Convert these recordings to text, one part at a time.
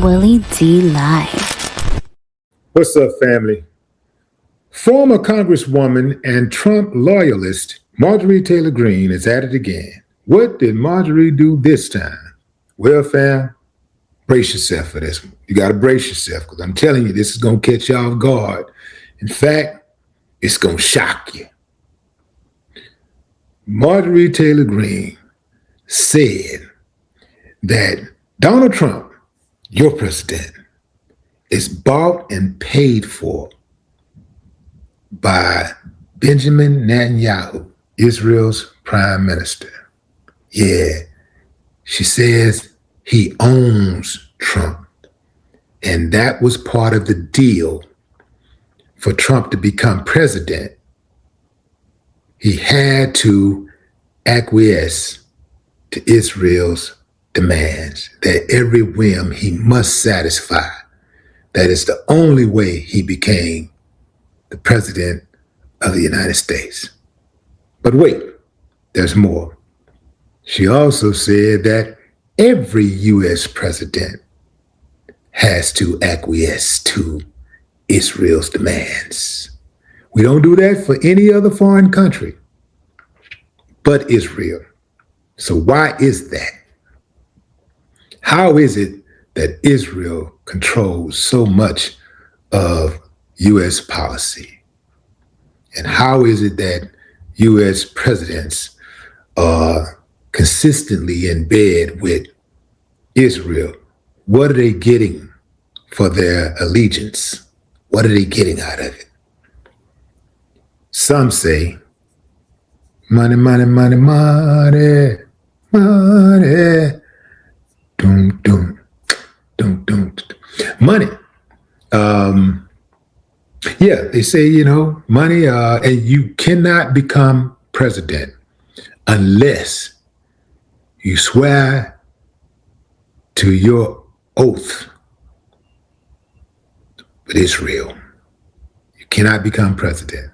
Willie D Live. What's up, family? Former Congresswoman and Trump loyalist Marjorie Taylor Greene is at it again. What did Marjorie do this time? Well, fam, brace yourself for this one. You got to brace yourself because I'm telling you, this is going to catch you off guard. In fact, it's going to shock you. Marjorie Taylor Greene said that Donald Trump, your president, is bought and paid for by Benjamin Netanyahu, Israel's prime minister. Yeah, she says he owns Trump. And that was part of the deal for Trump to become president. He had to acquiesce to Israel's demands, that every whim he must satisfy. That is the only way he became the president of the United States. But wait, there's more. She also said that every U.S. president has to acquiesce to Israel's demands. We don't do that for any other foreign country but Israel. So why is that? How is it that Israel controls so much of U.S. policy? And how is it that U.S. presidents are consistently in bed with Israel? What are they getting for their allegiance? What are they getting out of it? Some say, money, money, money, money, money. Doom, doom, doom, doom. Money. Yeah, they say, money, and you cannot become president unless you swear to your oath with Israel. You cannot become president.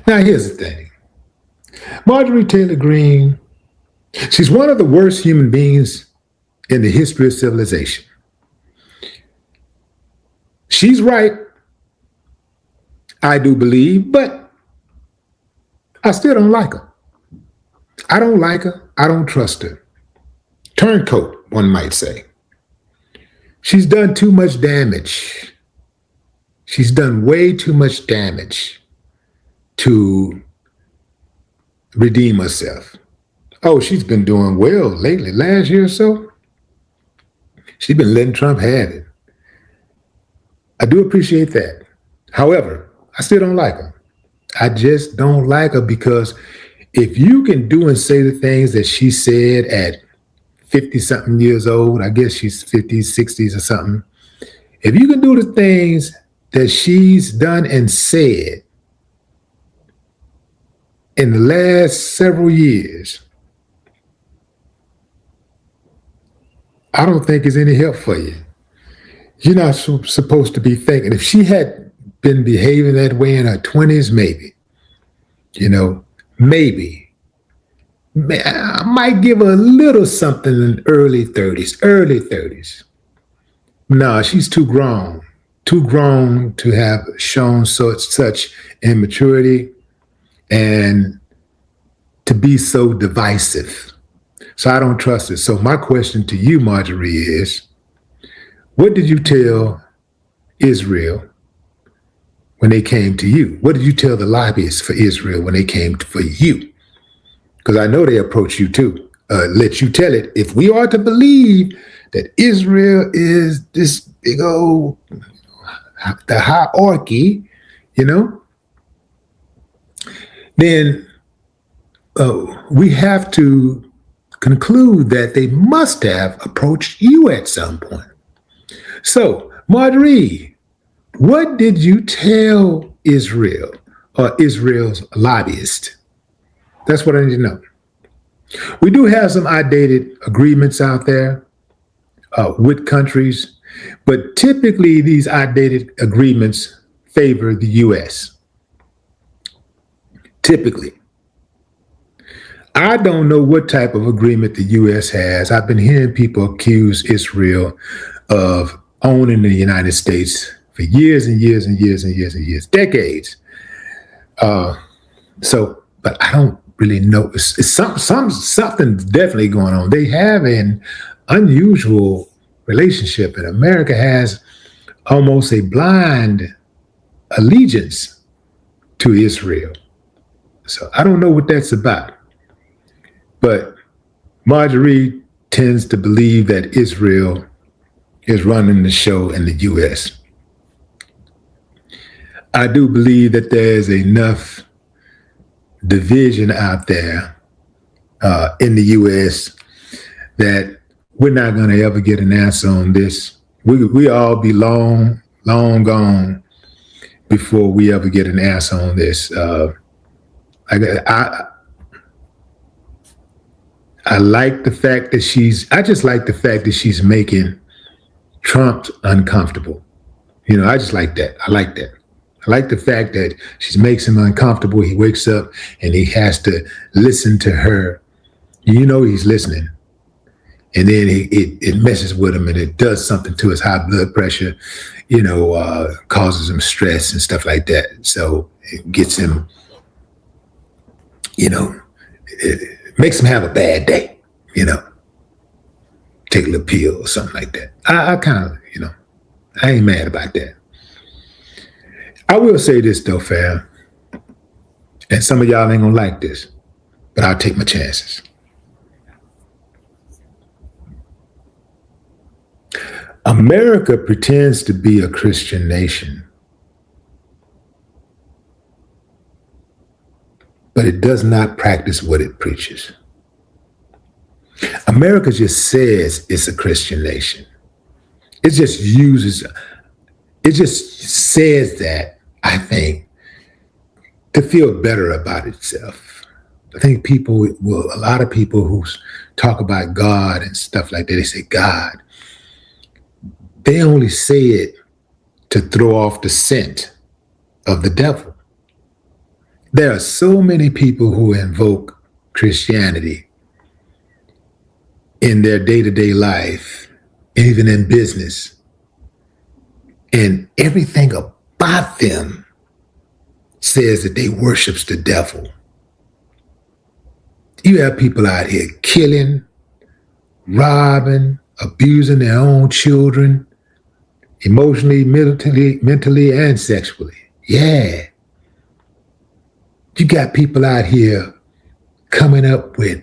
Now, here's the thing. Marjorie Taylor Greene, she's one of the worst human beings in the history of civilization. She's right, I do believe, but I still don't like her. I don't like her. I don't trust her. Turncoat, one might say. She's done too much damage. She's done way too much damage to redeem herself. Oh, she's been doing well lately. Last year or so, she's been letting Trump have it. I do appreciate that. However, I still don't like her. I just don't like her because if you can do and say the things that she said at 50-something years old, I guess she's 50s, 60s or something. If you can do the things that she's done and said in the last several years, I don't think it's any help for you. You're not supposed to be thinking. If she had been behaving that way in her 20s, maybe, maybe. I might give her a little something in the early 30s. No, she's too grown to have shown such immaturity and to be so divisive. So I don't trust it. So my question to you, Marjorie, is, what did you tell Israel when they came to you? What did you tell the lobbyists for Israel when they came for you? Because I know they approach you too. Let you tell it. If we are to believe that Israel is this big old, the hierarchy, then we have to conclude that they must have approached you at some point. So, Marjorie, what did you tell Israel or Israel's lobbyist? That's what I need to know. We do have some outdated agreements out there with countries, but typically these outdated agreements favor the U.S. Typically. I don't know what type of agreement the U.S. has. I've been hearing people accuse Israel of owning the United States for years and years and years and years and years, decades. But I don't really know. It's something definitely going on. They have an unusual relationship, and America has almost a blind allegiance to Israel. So I don't know what that's about. But Marjorie tends to believe that Israel is running the show in the U.S. I do believe that there's enough division out there in the U.S. that we're not going to ever get an answer on this. We all be long gone before we ever get an answer on this. I like the fact that I just like the fact that she's making Trump uncomfortable. I just like that. I like that. I like the fact that she makes him uncomfortable. He wakes up and he has to listen to her. He's listening. And then it messes with him and it does something to his high blood pressure, causes him stress and stuff like that. So it gets him, it makes him have a bad day, take a little pill or something like that. I kind of, I ain't mad about that. I will say this though, fam, and some of y'all ain't gonna like this, but I'll take my chances. America pretends to be a Christian nation, but it does not practice what it preaches. America just says it's a Christian nation. It just says that, I think, to feel better about itself. I think a lot of people who talk about God and stuff like that, they say God. They only say it to throw off the scent of the devil. There are so many people who invoke Christianity in their day-to-day life, even in business, and everything about them says that they worships the devil. You have people out here killing, robbing, abusing their own children, emotionally, mentally, and sexually. Yeah. You got people out here coming up with,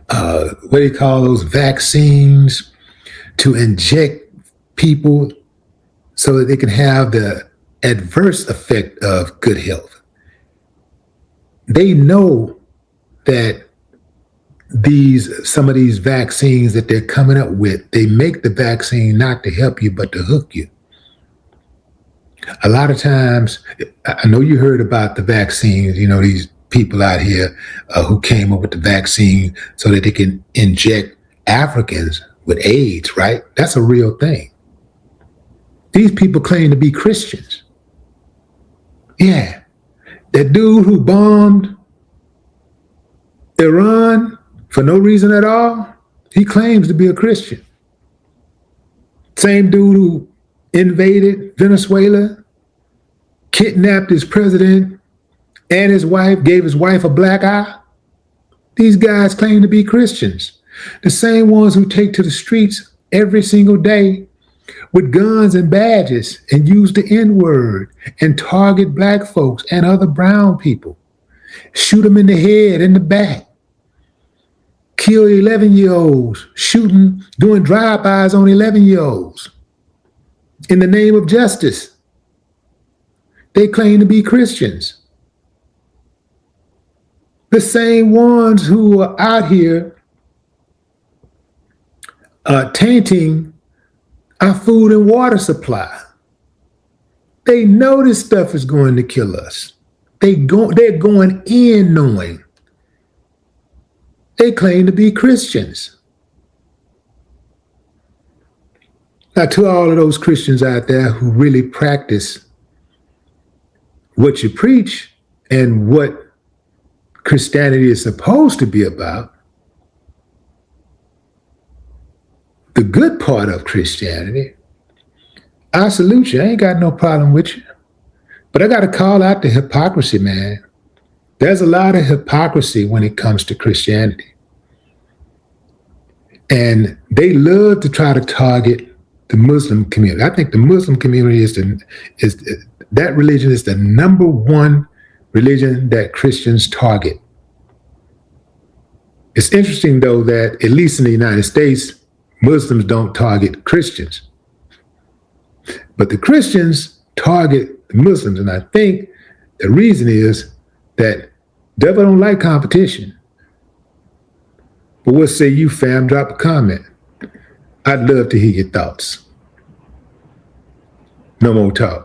what do you call those, vaccines to inject people so that they can have the adverse effect of good health. They know that some of these vaccines that they're coming up with, they make the vaccine not to help you, but to hook you. A lot of times, I know you heard about the vaccines, these people out here who came up with the vaccine so that they can inject Africans with AIDS, right? That's a real thing. These people claim to be Christians. Yeah. That dude who bombed Iran for no reason at all, he claims to be a Christian. Same dude who invaded Venezuela, kidnapped his president and his wife, gave his wife a black eye. These guys claim to be Christians. The same ones who take to the streets every single day with guns and badges and use the N-word and target black folks and other brown people. Shoot them in the head, in the back. Kill 11-year-olds, doing drive-bys on 11-year-olds. In the name of justice. They claim to be Christians. The same ones who are out here tainting our food and water supply. They know this stuff is going to kill us. They're going in knowing. They claim to be Christians. Now, to all of those Christians out there who really practice what you preach and what Christianity is supposed to be about, the good part of Christianity, I salute you. I ain't got no problem with you. But I got to call out the hypocrisy, man. There's a lot of hypocrisy when it comes to Christianity. And they love to try to target the Muslim community. I think the Muslim community is that religion is the number one religion that Christians target. It's interesting, though, that at least in the United States, Muslims don't target Christians. But the Christians target the Muslims. And I think the reason is that devil don't like competition. But what say you, fam? Drop a comment. I'd love to hear your thoughts. No more talk.